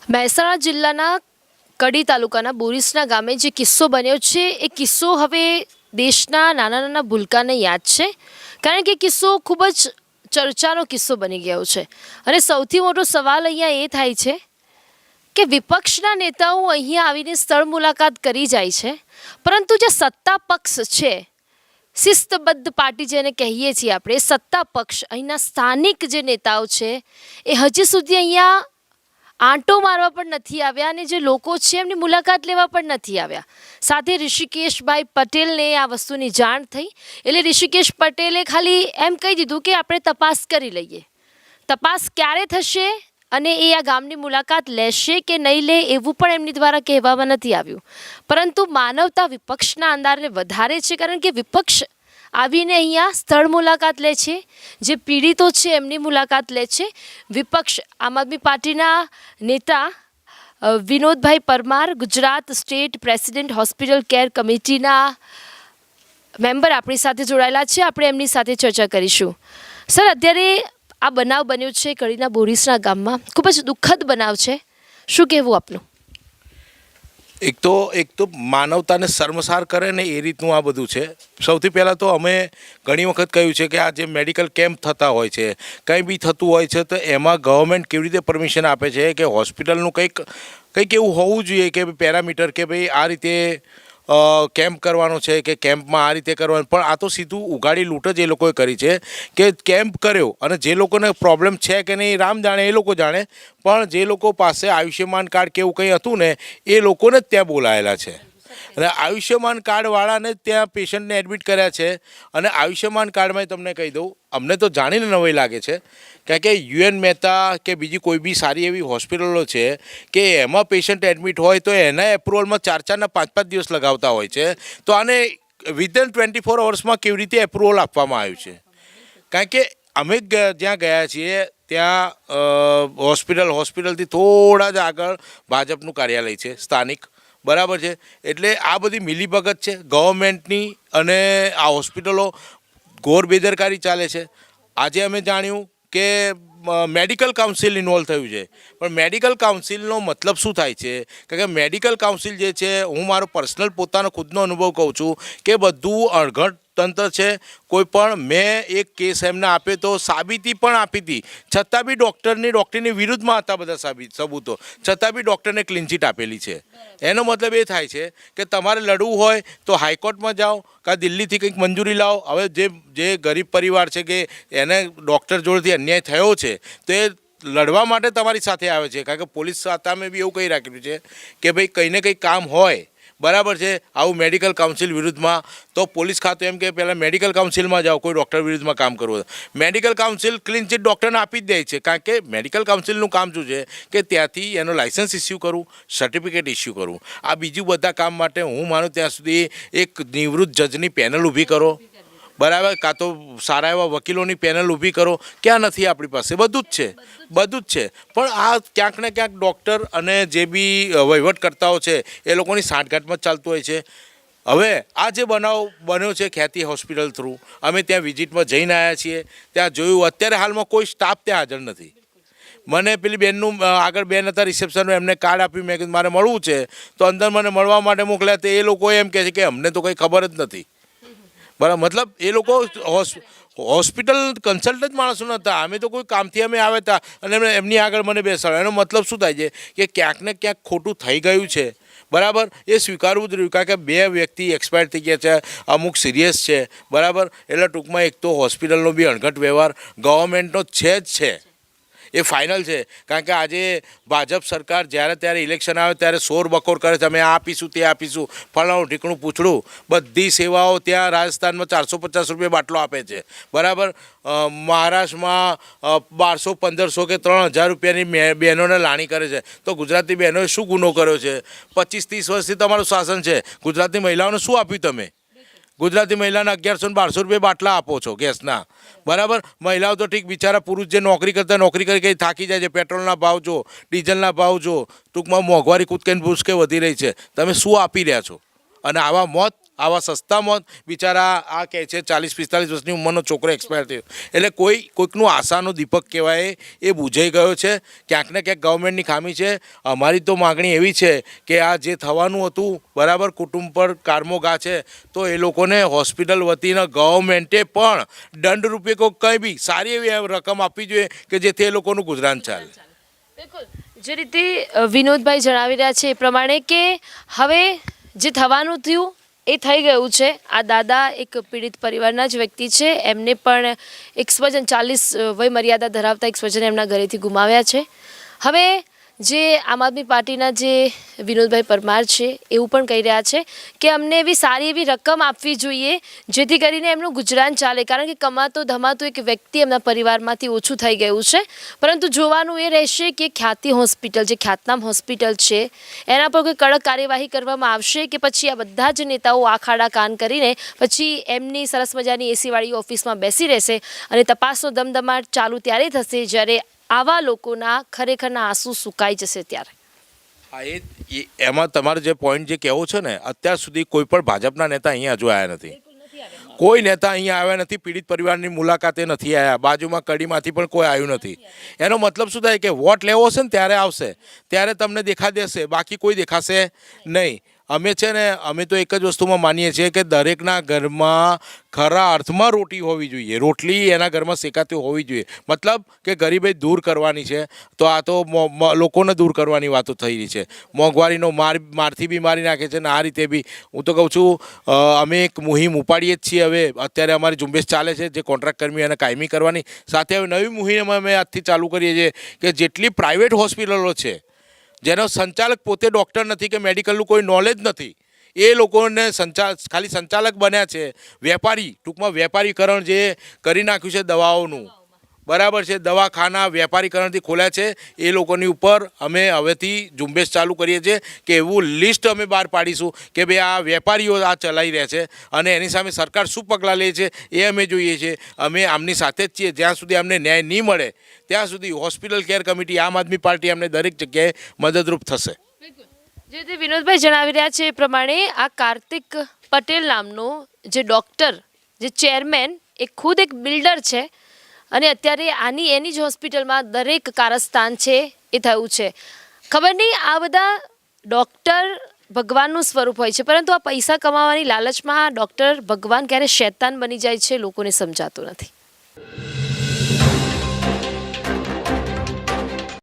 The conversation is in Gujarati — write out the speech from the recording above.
મહેસાણા જિલ્લાના કડી તાલુકાના બોરીસના ગામે જે કિસ્સો બન્યો છે એ કિસ્સો હવે દેશના નાના નાના ભૂલકાને યાદ છે, કારણ કે કિસ્સો ખૂબ જ ચર્ચાનો કિસ્સો બની ગયો છે. અને સૌથી મોટો સવાલ અહીંયા એ થાય છે કે વિપક્ષના નેતાઓ અહીંયા આવીને સ્થળ મુલાકાત કરી જાય છે, પરંતુ જે સત્તા પક્ષ છે, શિસ્તબદ્ધ પાર્ટી જેને કહીએ છીએ આપણે, સત્તા પક્ષ અહીંના સ્થાનિક જે નેતાઓ છે એ હજી સુધી અહીંયા આંટો મારવા પણ નથી આવ્યા અને જે લોકો છે એમની મુલાકાત લેવા પણ નથી આવ્યા. સાથે ઋષિકેશભાઈ પટેલને આ વસ્તુની જાણ થઈ એટલે ઋષિકેશ પટેલે ખાલી એમ કહી દીધું કે આપણે તપાસ કરી લઈએ. તપાસ ક્યારે થશે અને એ આ ગામની મુલાકાત લેશે કે નહીં લે એવું પણ એમની દ્વારા કહેવામાં નથી આવ્યું. પરંતુ માનવતા વિપક્ષના અંદાજને વધારે છે, કારણ કે વિપક્ષ આવીને અહીંયા સ્થળ મુલાકાત લે છે, જે પીડિતો છે એમની મુલાકાત લે છે. વિપક્ષ આમ આદમી પાર્ટીના નેતા Vinodbhai Parmar, Gujarat state president hospital care કમિટીના મેમ્બર આપણી સાથે જોડાયેલા છે. આપણે એમની સાથે ચર્ચા કરીશું. સર, અત્યારે આ બનાવ બન્યો છે કડીના બોરીસના ગામમાં, ખૂબ જ દુઃખદ બનાવ છે, શું કહેવું આપનું? એક તો માનવતાને શર્મસાર કરે ને એ રીતનું આ બધું છે. સૌથી પહેલાં તો અમે ઘણી વખત કહ્યું છે કે આ જે મેડિકલ કેમ્પ થતા હોય છે, કંઈ બી થતું હોય છે, તો એમાં ગવર્મેન્ટ કેવી રીતે પરમિશન આપે છે કે હોસ્પિટલનું કંઈક એવું હોવું જોઈએ કે પેરામીટર કે ભાઈ આ રીતે કેમ્પ કરવાનો છે કે કેમ્પમાં આ રીતે કરવાનું. પણ આ તો સીધું ઉઘાડી લૂંટ જ એ લોકોએ કરી છે કે કેમ્પ કર્યો અને જે લોકોને પ્રોબ્લેમ છે કે નહીં રામ જાણે, એ લોકો જાણે, પણ જે લોકો પાસે આયુષ્યમાન કાર્ડ કે એવું કંઈ હતું ને એ લોકોને જ ત્યાં બોલાયેલા છે અને આયુષ્યમાન કાર્ડવાળાને ત્યાં પેશન્ટને એડમિટ કર્યા છે. અને આયુષ્યમાન કાર્ડમાં તમને કહી દઉં, અમને તો જાણીને નવાઈ લાગે છે કારણ કે યુએન મહેતા કે બીજી કોઈ બી સારી એવી હોસ્પિટલો છે કે એમાં પેશન્ટ એડમિટ હોય તો એના એપ્રુવલમાં 4 ને 5 દિવસ લગાવતા હોય છે. તો આને વિધિન 24 અવર્સમાં કેવી રીતે એપ્રુવલ આપવામાં આવ્યું છે? કારણ કે અમે જ્યાં ગયા છીએ ત્યાં હોસ્પિટલથી થોડા જ આગળ ભાજપનું કાર્યાલય છે સ્થાનિક, બરાબર છે. એટલે આ બધી મિલીભગત છે ગવર્મેન્ટની અને આ હોસ્પિટલો ઘોર બેદરકારી ચાલે છે. આજે અમે જાણ્યું કે મેડિકલ કાઉન્સિલ ઇન્વોલ્વ થયું છે, પણ મેડિકલ કાઉન્સિલનો મતલબ શું થાય છે? કારણ કે મેડિકલ કાઉન્સિલ જે છે, હું મારો પર્સનલ પોતાનો ખુદનો અનુભવ કહું છું કે બધું અણઘડ તંત્ર છે. કોઈ પણ મેં એક કેસ એમને આપ્યો તો સાબિતી પણ આપી હતી, છતાં બી ડૉક્ટરની વિરુદ્ધમાં હતા બધા સબૂતો, છતાં બી ડૉક્ટરને ક્લીન ચીટ આપેલી છે. એનો મતલબ એ થાય છે કે તમારે લડવું હોય તો હાઈકોર્ટમાં જાઓ કાં દિલ્હીથી કંઈક મંજૂરી લાવો. હવે જે ગરીબ પરિવાર છે કે એને ડૉક્ટર જોડેથી અન્યાય થયો છે તો એ લડવા માટે તમારી સાથે આવે છે. કારણ કે પોલીસ સામે બી એવું કહી રાખ્યું છે કે ભાઈ કંઈ ને કંઈ કામ હોય, બરાબર છે, આવું મેડિકલ કાઉન્સિલ વિરુદ્ધમાં, તો પોલીસ ખાતું એમ કે પહેલાં મેડિકલ કાઉન્સિલમાં જાઓ કોઈ ડૉક્ટર વિરુદ્ધમાં કામ કરવું. મેડિકલ કાઉન્સિલ ક્લીન ચીટ ડૉક્ટરને આપી જ દે છે, કારણ કે મેડિકલ કાઉન્સિલનું કામ શું છે કે ત્યાંથી એનો લાઇસન્સ ઇસ્યુ કરવું, સર્ટિફિકેટ ઇસ્યુ કરવું. આ બીજું બધા કામ માટે હું માનું ત્યાં સુધી એક નિવૃત્ત જજની પેનલ ઊભી કરો, બરાબર, કાં તો સારા એવા વકીલોની પેનલ ઊભી કરો. ક્યાં નથી આપણી પાસે? બધું જ છે. પણ આ ક્યાંક ને ક્યાંક ડૉક્ટર અને જે બી વહીવટકર્તાઓ છે એ લોકોની સાંઠગાંઠમાં જ ચાલતું હોય છે. હવે આ જે બનાવ બન્યો છે ખ્યાતિ હોસ્પિટલ થ્રુ, અમે ત્યાં વિઝિટમાં જઈને આવ્યા છીએ, ત્યાં જોયું અત્યારે હાલમાં કોઈ સ્ટાફ ત્યાં હાજર નથી. મને પેલી બેનનું આગળ બેન હતા રિસેપ્શનનું, એમને કાર્ડ આપ્યું, મેં કીધું મારે મળવું છે, તો અંદર મને મળવા માટે મોકલ્યા. તો એ લોકો એમ કહે છે કે અમને તો કંઈ ખબર જ નથી. બરાબર, મતલબ એ લોકો હોસ્પિટલ કન્સલ્ટન્ટ માણસો નહોતા, અમે તો કોઈ કામથી અમે આવ્યા હતા અને એમની આગળ મને બેસાડ્યો. એનો મતલબ શું થાય છે કે ક્યાંક ને ક્યાંક ખોટું થઈ ગયું છે, બરાબર, એ સ્વીકારવું જ રહ્યું. કારણ કે 2 વ્યક્તિ એક્સપાયર થઈ ગયા છે, અમુક સિરિયસ છે, બરાબર. એટલે ટૂંકમાં એક તો હોસ્પિટલનો બી અણઘટ વ્યવહાર ગવર્મેન્ટનો છે જ છે, એ ફાઇનલ છે. કારણ કે આજે ભાજપ સરકાર જ્યારે ત્યારે ઇલેક્શન આવે ત્યારે શોર બકોર કરે છે, અમે આ આપીશું તે આપીશું, ફલાણું ઠીકણું પૂછડું, બધી સેવાઓ ત્યાં રાજસ્થાનમાં 450 રૂપિયા બાટલો આપે છે, બરાબર. મહારાષ્ટ્રમાં 1200-1500 કે 3000 રૂપિયાની બહેનોને લાણી કરે છે. તો ગુજરાતી બહેનોએ શું ગુનો કર્યો છે? 25-30 વર્ષથી તમારું શાસન છે, ગુજરાતી મહિલાઓને શું આપ્યું તમે? ગુજરાતી મહિલાને 1100-1200 રૂપિયા બાટલા આપો છો ગેસના, બરાબર. મહિલાઓ તો ઠીક, બિચારા પુરુષ જે નોકરી કરી કંઈ થાકી જાય છે, પેટ્રોલના ભાવ જો, ડીઝલના ભાવ જો, ટૂંકમાં મોંઘવારી કૂદકે ભૂસકે વધી રહી છે. તમે શું આપી રહ્યા છો? અને આવા મોત આવા સસ્તામાં બિચારા આ કહે છે 40-45 વર્ષની ઉંમરનો છોકરો એક્સપાયર થયો. એટલે કોઈકનું આશાનો દીપક કહેવાય એ બુઝાઈ ગયો છે. ક્યાંક ને ક્યાંક ગવર્મેન્ટની ખામી છે. અમારી તો માગણી એવી છે કે આ જે થવાનું હતું બરાબર કુટુંબ પર કારમો ઘા છે, તો એ લોકોને હોસ્પિટલ વતીને ગવર્મેન્ટે પણ દંડ રૂપે કંઈ બી સારી એવી રકમ આપવી જોઈએ કે જેથી એ લોકોનું ગુજરાન ચાલે. બિલકુલ જે રીતે વિનોદભાઈ જણાવી રહ્યા છે એ પ્રમાણે કે હવે જે થવાનું થયું એ થઈ ગયું છે. આ દાદા એક પીડિત પરિવારના જ વ્યક્તિ છે. એમને પણ એક સ્વજન 40 વય મર્યાદા ધરાવતા એક સ્વજન એમના ઘરેથી ગુમાવ્યા છે. હવે જે આમ આદમી પાર્ટીના જે વિનોદભાઈ પરમાર છે એવું પણ કહી રહ્યા છે કે અમને એવી સારી એવી રકમ આપવી જોઈએ જેથી કરીને એમનું ગુજરાન ચાલે, કારણ કે કમાતો ધમાતો એક વ્યક્તિ એમના પરિવારમાંથી ઓછું થઈ ગયું છે. પરંતુ જોવાનું એ રહેશે કે ખ્યાતિ હોસ્પિટલ જે ખ્યાતનામ હોસ્પિટલ છે એના પર કોઈ કડક કાર્યવાહી કરવામાં આવશે કે પછી આ બધા જ નેતાઓ આખાડા કાન કરીને પછી એમની સરસ મજાની એસીવાળી ઓફિસમાં બેસી રહેશે અને તપાસનો ધમધમાટ ચાલુ ત્યારે થશે જ્યારે આવા લોકોના ખરેખરના આંસુ સુકાઈ જશે ત્યારે. હા, એમાં તમારો જે પોઈન્ટ જે કહેવો છે ને, અત્યાર સુધી કોઈ પણ ભાજપના નેતા અહીંયા હજુ આવ્યા નથી. કોઈ નેતા અહીંયા આવ્યા નથી. પીડિત પરિવારની મુલાકાતે નથી આવ્યા. બાજુમાં કડીમાંથી પણ કોઈ આવ્યું નથી. એનો મતલબ શું થાય કે વોટ લેવો હશે ને ત્યારે આવશે, ત્યારે તમને દેખા દેશે, બાકી કોઈ દેખાશે નહીં. અમે છે ને અમે તો એક જ વસ્તુમાં માનીએ છીએ કે દરેકના ઘરમાં ખરા અર્થમાં રોટી હોવી જોઈએ. રોટલી એના ઘરમાં શેકાતી હોવી જોઈએ. મતલબ કે ગરીબાઈ દૂર કરવાની છે. તો આ તો લોકોને દૂર કરવાની વાતો થઈ રહી છે. મોંઘવારીનો મારથી બી મારી નાખે છે ને આ રીતે બી. હું તો કહું છું અમે એક મુહિમ ઉપાડીએ જ છીએ. હવે અત્યારે અમારી ઝુંબેશ ચાલે છે જે કોન્ટ્રાક્ટ કર્મી એને કાયમી કરવાની. સાથે હવે નવી મુહિમ અમે આજથી ચાલુ કરીએ છીએ કે જેટલી પ્રાઇવેટ હોસ્પિટલો છે જેનો સંચાલક પોતે ડૉક્ટર નથી કે મેડિકલનું કોઈ નોલેજ નથી, એ લોકોને ખાલી સંચાલક બન્યા છે. વેપારી, ટૂંકમાં વેપારીકરણ જે કરી નાખ્યું છે દવાઓનું, બરાબર છે, દવાખાના વેપારીકરણથી ખોલ્યા છે. એ લોકોની ઉપર અમે હવેથી ઝુંબેશ ચાલુ કરીએ છીએ કે એવું લિસ્ટ અમે બહાર પાડીશું કે ભાઈ આ વેપારીઓ આ ચલાવી રહ્યા છે અને એની સામે સરકાર શું પગલાં લે છે એ અમે જોઈએ છીએ. અમે આમની સાથે જ છીએ. જ્યાં સુધી અમને ન્યાય નહીં મળે ત્યાં સુધી હોસ્પિટલ કેર કમિટી, આમ આદમી પાર્ટી અમને દરેક જગ્યાએ મદદરૂપ થશે. જે રીતે વિનોદભાઈ જણાવી રહ્યા છે એ પ્રમાણે આ કાર્તિક પટેલ નામનો જે ડૉક્ટર, જે ચેરમેન, એ ખુદ એક બિલ્ડર છે અને અત્યારે એની જ હોસ્પિટલમાં દરેક કારસ્તાન છે એ થયું છે. ખબર નહીં આ બધા ડૉક્ટર ભગવાનનું સ્વરૂપ હોય છે, પરંતુ આ પૈસા કમાવાની લાલચમાં ડૉક્ટર ભગવાન ક્યારે શૈતાન બની જાય છે લોકોને સમજાતું નથી.